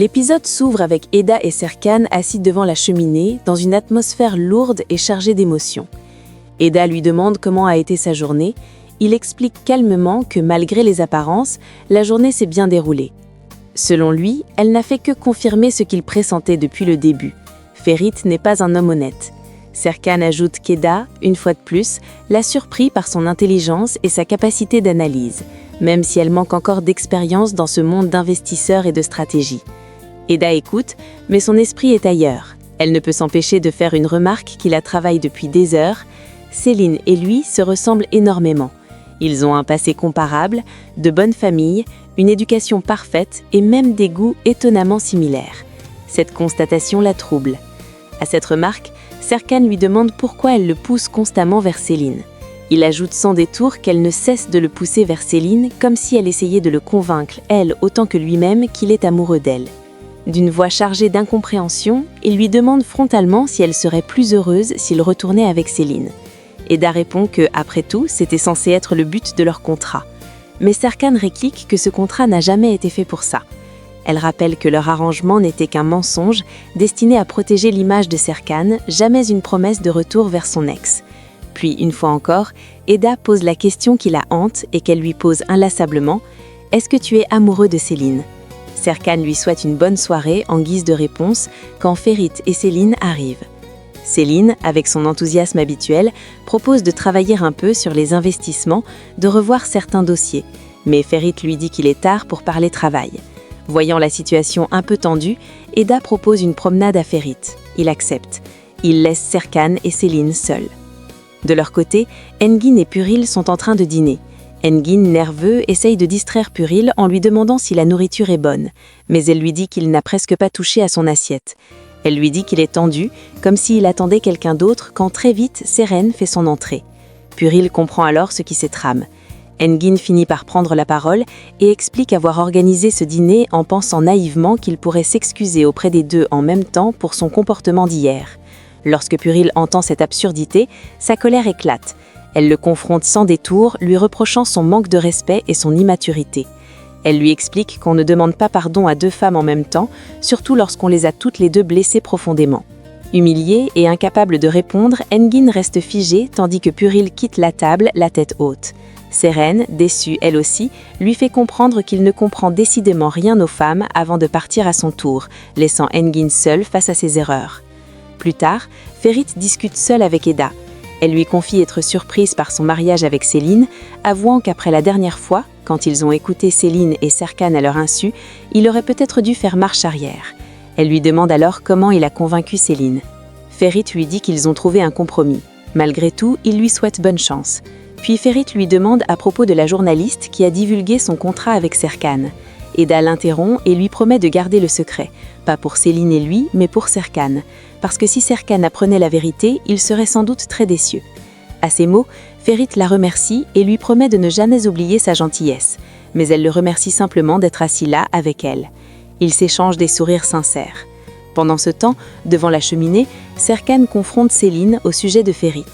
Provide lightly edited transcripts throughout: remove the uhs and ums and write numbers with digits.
L'épisode s'ouvre avec Eda et Serkan assis devant la cheminée, dans une atmosphère lourde et chargée d'émotions. Eda lui demande comment a été sa journée. Il explique calmement que malgré les apparences, la journée s'est bien déroulée. Selon lui, elle n'a fait que confirmer ce qu'il pressentait depuis le début. Ferit n'est pas un homme honnête. Serkan ajoute qu'Eda, une fois de plus, l'a surpris par son intelligence et sa capacité d'analyse, même si elle manque encore d'expérience dans ce monde d'investisseurs et de stratégie. Eda écoute, mais son esprit est ailleurs. Elle ne peut s'empêcher de faire une remarque qui la travaille depuis des heures. Céline et lui se ressemblent énormément. Ils ont un passé comparable, de bonnes familles, une éducation parfaite et même des goûts étonnamment similaires. Cette constatation la trouble. À cette remarque, Serkan lui demande pourquoi elle le pousse constamment vers Céline. Il ajoute sans détour qu'elle ne cesse de le pousser vers Céline comme si elle essayait de le convaincre, elle autant que lui-même, qu'il est amoureux d'elle. D'une voix chargée d'incompréhension, il lui demande frontalement si elle serait plus heureuse s'il retournait avec Céline. Eda répond que, après tout, c'était censé être le but de leur contrat. Mais Serkan réplique que ce contrat n'a jamais été fait pour ça. Elle rappelle que leur arrangement n'était qu'un mensonge destiné à protéger l'image de Serkan, jamais une promesse de retour vers son ex. Puis, une fois encore, Eda pose la question qui la hante et qu'elle lui pose inlassablement « Est-ce que tu es amoureux de Céline ?» Serkan lui souhaite une bonne soirée en guise de réponse quand Ferit et Céline arrivent. Céline, avec son enthousiasme habituel, propose de travailler un peu sur les investissements, de revoir certains dossiers. Mais Ferit lui dit qu'il est tard pour parler travail. Voyant la situation un peu tendue, Eda propose une promenade à Ferit. Il accepte. Il laisse Serkan et Céline seuls. De leur côté, Engin et Puril sont en train de dîner. Engin, nerveux, essaye de distraire Puril en lui demandant si la nourriture est bonne, mais elle lui dit qu'il n'a presque pas touché à son assiette. Elle lui dit qu'il est tendu, comme s'il attendait quelqu'un d'autre, quand très vite, Seren fait son entrée. Puril comprend alors ce qui se trame. Engin finit par prendre la parole et explique avoir organisé ce dîner en pensant naïvement qu'il pourrait s'excuser auprès des deux en même temps pour son comportement d'hier. Lorsque Puril entend cette absurdité, sa colère éclate. Elle le confronte sans détour, lui reprochant son manque de respect et son immaturité. Elle lui explique qu'on ne demande pas pardon à deux femmes en même temps, surtout lorsqu'on les a toutes les deux blessées profondément. Humilié et incapable de répondre, Engin reste figé tandis que Puril quitte la table, la tête haute. Seren, déçue elle aussi, lui fait comprendre qu'il ne comprend décidément rien aux femmes avant de partir à son tour, laissant Engin seul face à ses erreurs. Plus tard, Ferit discute seule avec Eda. Elle lui confie être surprise par son mariage avec Céline, avouant qu'après la dernière fois, quand ils ont écouté Céline et Serkan à leur insu, il aurait peut-être dû faire marche arrière. Elle lui demande alors comment il a convaincu Céline. Ferit lui dit qu'ils ont trouvé un compromis. Malgré tout, il lui souhaite bonne chance. Puis Ferit lui demande à propos de la journaliste qui a divulgué son contrat avec Serkan. Eda l'interrompt et lui promet de garder le secret, pas pour Céline et lui, mais pour Serkan, parce que si Serkan apprenait la vérité, il serait sans doute très déçu. À ces mots, Ferit la remercie et lui promet de ne jamais oublier sa gentillesse, mais elle le remercie simplement d'être assis là avec elle. Ils s'échangent des sourires sincères. Pendant ce temps, devant la cheminée, Serkan confronte Céline au sujet de Ferit.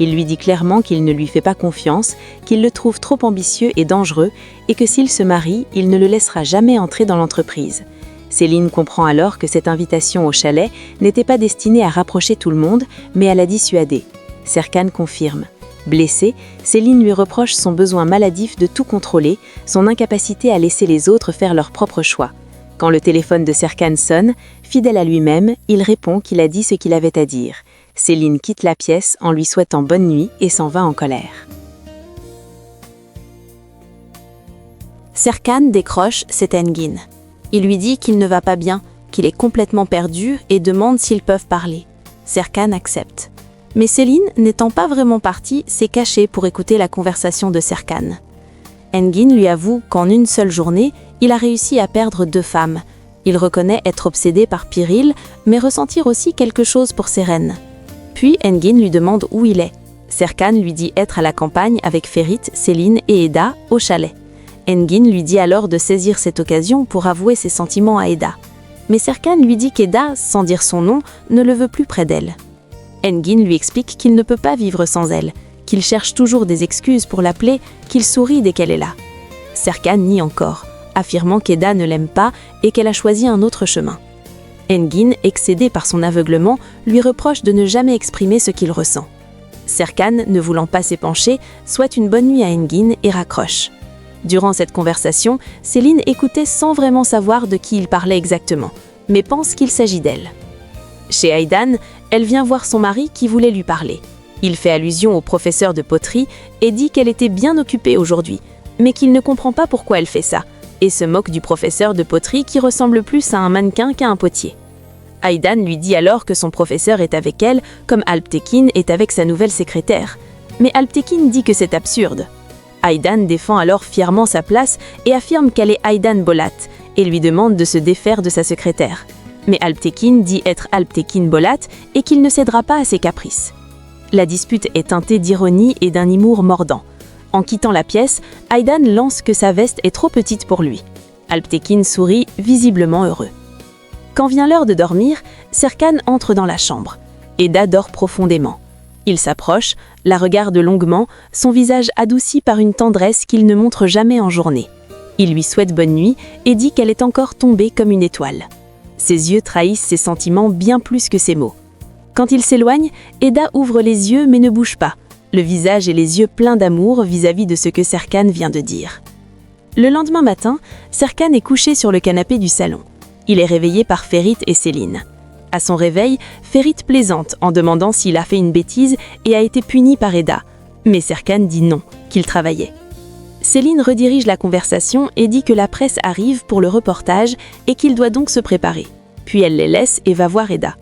Il lui dit clairement qu'il ne lui fait pas confiance, qu'il le trouve trop ambitieux et dangereux, et que s'il se marie, il ne le laissera jamais entrer dans l'entreprise. Céline comprend alors que cette invitation au chalet n'était pas destinée à rapprocher tout le monde, mais à la dissuader. Serkan confirme. Blessée, Céline lui reproche son besoin maladif de tout contrôler, son incapacité à laisser les autres faire leur propre choix. Quand le téléphone de Serkan sonne, fidèle à lui-même, il répond qu'il a dit ce qu'il avait à dire. Céline quitte la pièce en lui souhaitant bonne nuit et s'en va en colère. Serkan décroche, c'est Engin. Il lui dit qu'il ne va pas bien, qu'il est complètement perdu et demande s'ils peuvent parler. Serkan accepte. Mais Céline, n'étant pas vraiment partie, s'est cachée pour écouter la conversation de Serkan. Engin lui avoue qu'en une seule journée, il a réussi à perdre 2 femmes. Il reconnaît être obsédé par Puril, mais ressentir aussi quelque chose pour Seren. Puis Engin lui demande où il est. Serkan lui dit être à la campagne avec Ferit, Céline et Eda au chalet. Engin lui dit alors de saisir cette occasion pour avouer ses sentiments à Eda. Mais Serkan lui dit qu'Eda, sans dire son nom, ne le veut plus près d'elle. Engin lui explique qu'il ne peut pas vivre sans elle, qu'il cherche toujours des excuses pour l'appeler, qu'il sourit dès qu'elle est là. Serkan nie encore, affirmant qu'Eda ne l'aime pas et qu'elle a choisi un autre chemin. Engin, excédé par son aveuglement, lui reproche de ne jamais exprimer ce qu'il ressent. Serkan, ne voulant pas s'épancher, souhaite une bonne nuit à Engin et raccroche. Durant cette conversation, Céline écoutait sans vraiment savoir de qui il parlait exactement, mais pense qu'il s'agit d'elle. Chez Aydan, elle vient voir son mari qui voulait lui parler. Il fait allusion au professeur de poterie et dit qu'elle était bien occupée aujourd'hui, mais qu'il ne comprend pas pourquoi elle fait ça, et se moque du professeur de poterie qui ressemble plus à un mannequin qu'à un potier. Aydan lui dit alors que son professeur est avec elle, comme Alptekin est avec sa nouvelle secrétaire. Mais Alptekin dit que c'est absurde. Aydan défend alors fièrement sa place et affirme qu'elle est Aydan Bolat, et lui demande de se défaire de sa secrétaire. Mais Alptekin dit être Alptekin Bolat et qu'il ne cédera pas à ses caprices. La dispute est teintée d'ironie et d'un humour mordant. En quittant la pièce, Aydan lance que sa veste est trop petite pour lui. Alptekin sourit, visiblement heureux. Quand vient l'heure de dormir, Serkan entre dans la chambre. Eda dort profondément. Il s'approche, la regarde longuement, son visage adouci par une tendresse qu'il ne montre jamais en journée. Il lui souhaite bonne nuit et dit qu'elle est encore tombée comme une étoile. Ses yeux trahissent ses sentiments bien plus que ses mots. Quand il s'éloigne, Eda ouvre les yeux mais ne bouge pas, le visage et les yeux pleins d'amour vis-à-vis de ce que Serkan vient de dire. Le lendemain matin, Serkan est couché sur le canapé du salon. Il est réveillé par Ferit et Céline. À son réveil, Ferit plaisante en demandant s'il a fait une bêtise et a été puni par Eda. Mais Serkan dit non, qu'il travaillait. Céline redirige la conversation et dit que la presse arrive pour le reportage et qu'il doit donc se préparer. Puis elle les laisse et va voir Eda.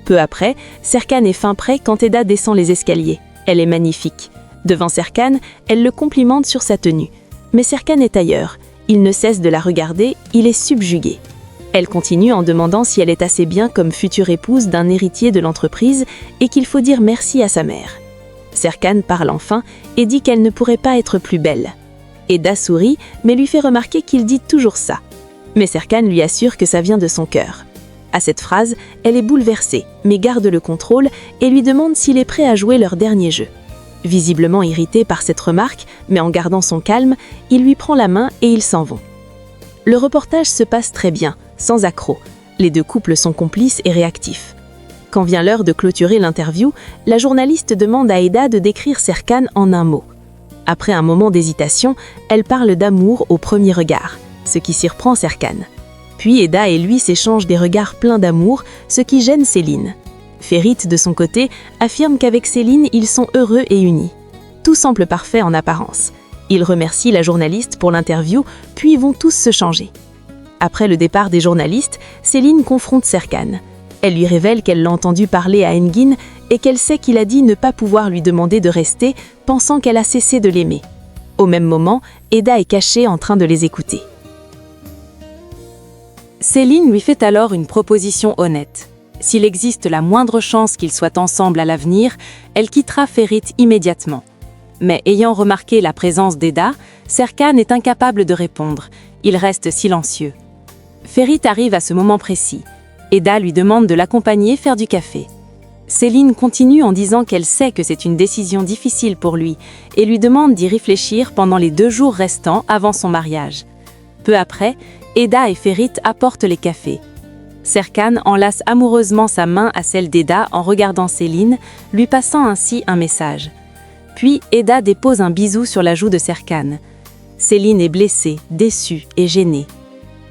Peu après, Serkan est fin prêt quand Eda descend les escaliers. Elle est magnifique. Devant Serkan, elle le complimente sur sa tenue. Mais Serkan est ailleurs. Il ne cesse de la regarder, il est subjugué. Elle continue en demandant si elle est assez bien comme future épouse d'un héritier de l'entreprise et qu'il faut dire merci à sa mère. Serkan parle enfin et dit qu'elle ne pourrait pas être plus belle. Eda sourit mais lui fait remarquer qu'il dit toujours ça. Mais Serkan lui assure que ça vient de son cœur. À cette phrase, elle est bouleversée mais garde le contrôle et lui demande s'il est prêt à jouer leur dernier jeu. Visiblement irrité par cette remarque, mais en gardant son calme, il lui prend la main et ils s'en vont. Le reportage se passe très bien, sans accroc. Les deux couples sont complices et réactifs. Quand vient l'heure de clôturer l'interview, la journaliste demande à Eda de décrire Serkan en un mot. Après un moment d'hésitation, elle parle d'amour au premier regard, ce qui surprend Serkan. Puis Eda et lui s'échangent des regards pleins d'amour, ce qui gêne Céline. Ferit, de son côté, affirme qu'avec Céline, ils sont heureux et unis. Tout semble parfait en apparence. Ils remercient la journaliste pour l'interview, puis vont tous se changer. Après le départ des journalistes, Céline confronte Serkan. Elle lui révèle qu'elle l'a entendu parler à Engin et qu'elle sait qu'il a dit ne pas pouvoir lui demander de rester, pensant qu'elle a cessé de l'aimer. Au même moment, Eda est cachée en train de les écouter. Céline lui fait alors une proposition honnête. S'il existe la moindre chance qu'ils soient ensemble à l'avenir, elle quittera Ferit immédiatement. Mais ayant remarqué la présence d'Eda, Serkan est incapable de répondre. Il reste silencieux. Ferit arrive à ce moment précis. Eda lui demande de l'accompagner faire du café. Céline continue en disant qu'elle sait que c'est une décision difficile pour lui et lui demande d'y réfléchir pendant les 2 jours restants avant son mariage. Peu après, Eda et Ferit apportent les cafés. Serkan enlace amoureusement sa main à celle d'Eda en regardant Céline, lui passant ainsi un message. Puis Eda dépose un bisou sur la joue de Serkan. Céline est blessée, déçue et gênée.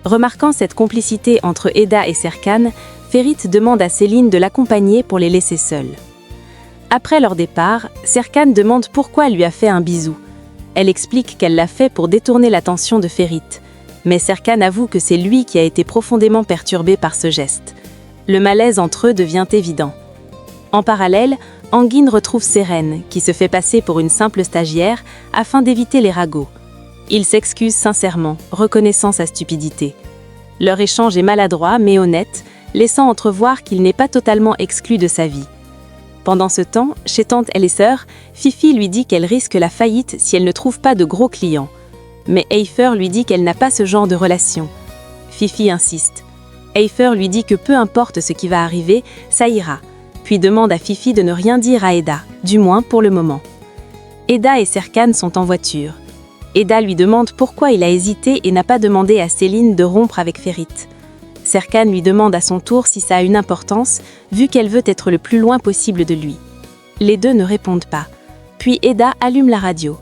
Remarquant cette complicité entre Eda et Serkan, Ferit demande à Céline de l'accompagner pour les laisser seuls. Après leur départ, Serkan demande pourquoi elle lui a fait un bisou. Elle explique qu'elle l'a fait pour détourner l'attention de Ferit. Mais Serkan avoue que c'est lui qui a été profondément perturbé par ce geste. Le malaise entre eux devient évident. En parallèle, Engin retrouve Seren, qui se fait passer pour une simple stagiaire afin d'éviter les ragots. Il s'excuse sincèrement, reconnaissant sa stupidité. Leur échange est maladroit mais honnête, laissant entrevoir qu'il n'est pas totalement exclu de sa vie. Pendant ce temps, chez tante et les sœurs, Fifi lui dit qu'elle risque la faillite si elle ne trouve pas de gros clients. Mais Eifer lui dit qu'elle n'a pas ce genre de relation. Fifi insiste. Eifer lui dit que peu importe ce qui va arriver, ça ira, puis demande à Fifi de ne rien dire à Eda, du moins pour le moment. Eda et Serkan sont en voiture. Eda lui demande pourquoi il a hésité et n'a pas demandé à Céline de rompre avec Ferit. Serkan lui demande à son tour si ça a une importance, vu qu'elle veut être le plus loin possible de lui. Les deux ne répondent pas. Puis Eda allume la radio.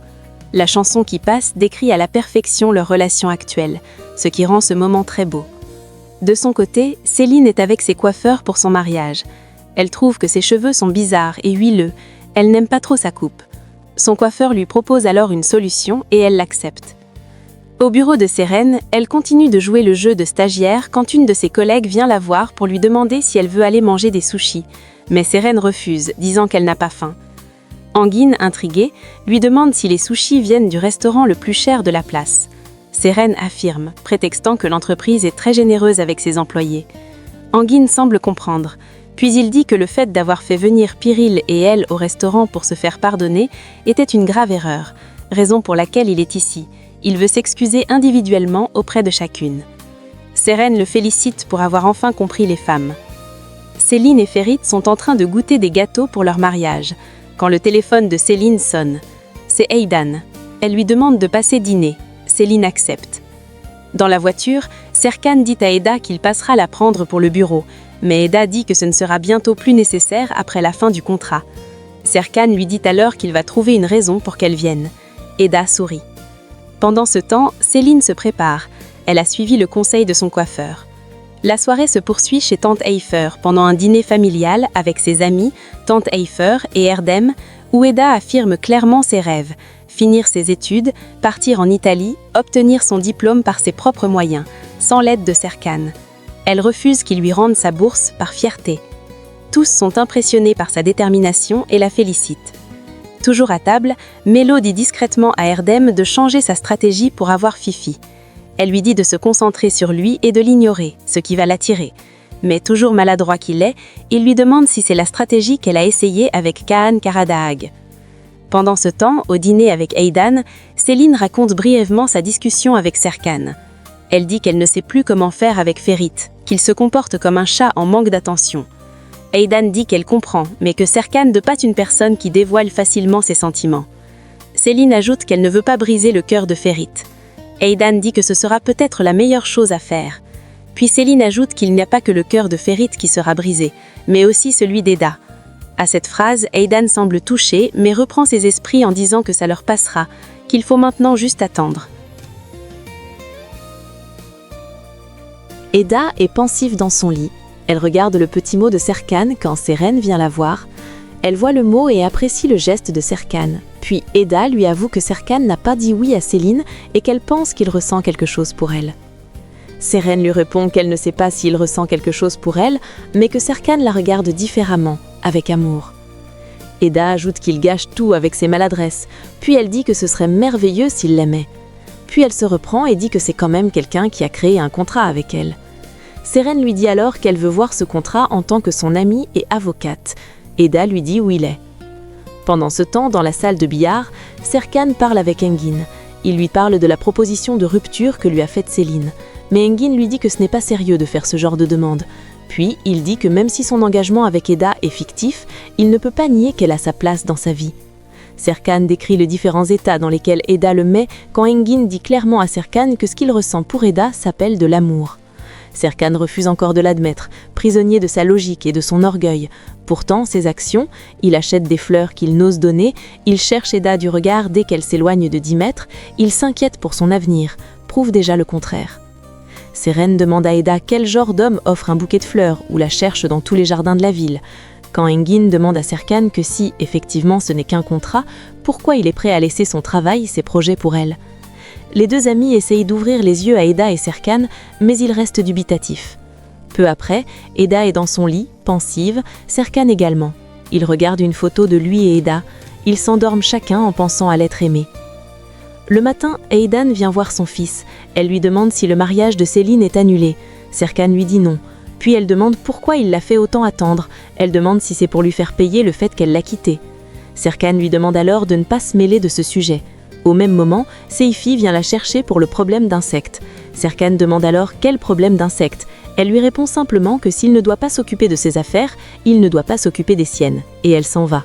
La chanson qui passe décrit à la perfection leur relation actuelle, ce qui rend ce moment très beau. De son côté, Céline est avec ses coiffeurs pour son mariage. Elle trouve que ses cheveux sont bizarres et huileux, elle n'aime pas trop sa coupe. Son coiffeur lui propose alors une solution et elle l'accepte. Au bureau de Seren, elle continue de jouer le jeu de stagiaire quand une de ses collègues vient la voir pour lui demander si elle veut aller manger des sushis. Mais Seren refuse, disant qu'elle n'a pas faim. Engin, intrigué, lui demande si les sushis viennent du restaurant le plus cher de la place. Seren affirme, prétextant que l'entreprise est très généreuse avec ses employés. Engin semble comprendre, puis il dit que le fait d'avoir fait venir Piril et elle au restaurant pour se faire pardonner était une grave erreur, raison pour laquelle il est ici. Il veut s'excuser individuellement auprès de chacune. Seren le félicite pour avoir enfin compris les femmes. Céline et Ferit sont en train de goûter des gâteaux pour leur mariage, quand le téléphone de Céline sonne. C'est Eydan. Elle lui demande de passer dîner. Céline accepte. Dans la voiture, Serkan dit à Eda qu'il passera la prendre pour le bureau, mais Eda dit que ce ne sera bientôt plus nécessaire après la fin du contrat. Serkan lui dit alors qu'il va trouver une raison pour qu'elle vienne. Eda sourit. Pendant ce temps, Céline se prépare. Elle a suivi le conseil de son coiffeur. La soirée se poursuit chez Tante Eifer pendant un dîner familial avec ses amis, Tante Eifer et Erdem, où Eda affirme clairement ses rêves, finir ses études, partir en Italie, obtenir son diplôme par ses propres moyens, sans l'aide de Serkan. Elle refuse qu'il lui rende sa bourse par fierté. Tous sont impressionnés par sa détermination et la félicitent. Toujours à table, Mélo dit discrètement à Erdem de changer sa stratégie pour avoir Fifi. Elle lui dit de se concentrer sur lui et de l'ignorer, ce qui va l'attirer. Mais toujours maladroit qu'il est, il lui demande si c'est la stratégie qu'elle a essayée avec Kaan Karadahag. Pendant ce temps, au dîner avec Eydan, Céline raconte brièvement sa discussion avec Serkan. Elle dit qu'elle ne sait plus comment faire avec Ferit, qu'il se comporte comme un chat en manque d'attention. Eydan dit qu'elle comprend, mais que Serkan n'est pas une personne qui dévoile facilement ses sentiments. Céline ajoute qu'elle ne veut pas briser le cœur de Ferit. Eydan dit que ce sera peut-être la meilleure chose à faire. Puis Céline ajoute qu'il n'y a pas que le cœur de Ferit qui sera brisé, mais aussi celui d'Eda. À cette phrase, Eydan semble touché, mais reprend ses esprits en disant que ça leur passera, qu'il faut maintenant juste attendre. Eda est pensive dans son lit. Elle regarde le petit mot de Serkan quand Seren vient la voir. Elle voit le mot et apprécie le geste de Serkan. Puis Eda lui avoue que Serkan n'a pas dit oui à Céline et qu'elle pense qu'il ressent quelque chose pour elle. Seren lui répond qu'elle ne sait pas s'il ressent quelque chose pour elle, mais que Serkan la regarde différemment, avec amour. Eda ajoute qu'il gâche tout avec ses maladresses, puis elle dit que ce serait merveilleux s'il l'aimait. Puis elle se reprend et dit que c'est quand même quelqu'un qui a créé un contrat avec elle. Seren lui dit alors qu'elle veut voir ce contrat en tant que son amie et avocate. Eda lui dit où il est. Pendant ce temps, dans la salle de billard, Serkan parle avec Engin. Il lui parle de la proposition de rupture que lui a faite Céline. Mais Engin lui dit que ce n'est pas sérieux de faire ce genre de demande. Puis, il dit que même si son engagement avec Eda est fictif, il ne peut pas nier qu'elle a sa place dans sa vie. Serkan décrit les différents états dans lesquels Eda le met quand Engin dit clairement à Serkan que ce qu'il ressent pour Eda s'appelle de l'amour. Serkan refuse encore de l'admettre, prisonnier de sa logique et de son orgueil. Pourtant, ses actions, il achète des fleurs qu'il n'ose donner, il cherche Eda du regard dès qu'elle s'éloigne de 10 mètres, il s'inquiète pour son avenir, prouvent déjà le contraire. Seren demande à Eda quel genre d'homme offre un bouquet de fleurs ou la cherche dans tous les jardins de la ville. Quand Engin demande à Serkan que si, effectivement, ce n'est qu'un contrat, pourquoi il est prêt à laisser son travail, ses projets pour elle. Les deux amis essayent d'ouvrir les yeux à Eda et Serkan, mais ils restent dubitatifs. Peu après, Eda est dans son lit, pensive, Serkan également. Ils regardent une photo de lui et Eda. Ils s'endorment chacun en pensant à l'être aimé. Le matin, Eydan vient voir son fils. Elle lui demande si le mariage de Céline est annulé. Serkan lui dit non. Puis elle demande pourquoi il l'a fait autant attendre. Elle demande si c'est pour lui faire payer le fait qu'elle l'a quitté. Serkan lui demande alors de ne pas se mêler de ce sujet. Au même moment, Seifi vient la chercher pour le problème d'insectes. Serkan demande alors quel problème d'insectes. Elle lui répond simplement que s'il ne doit pas s'occuper de ses affaires, il ne doit pas s'occuper des siennes. Et elle s'en va.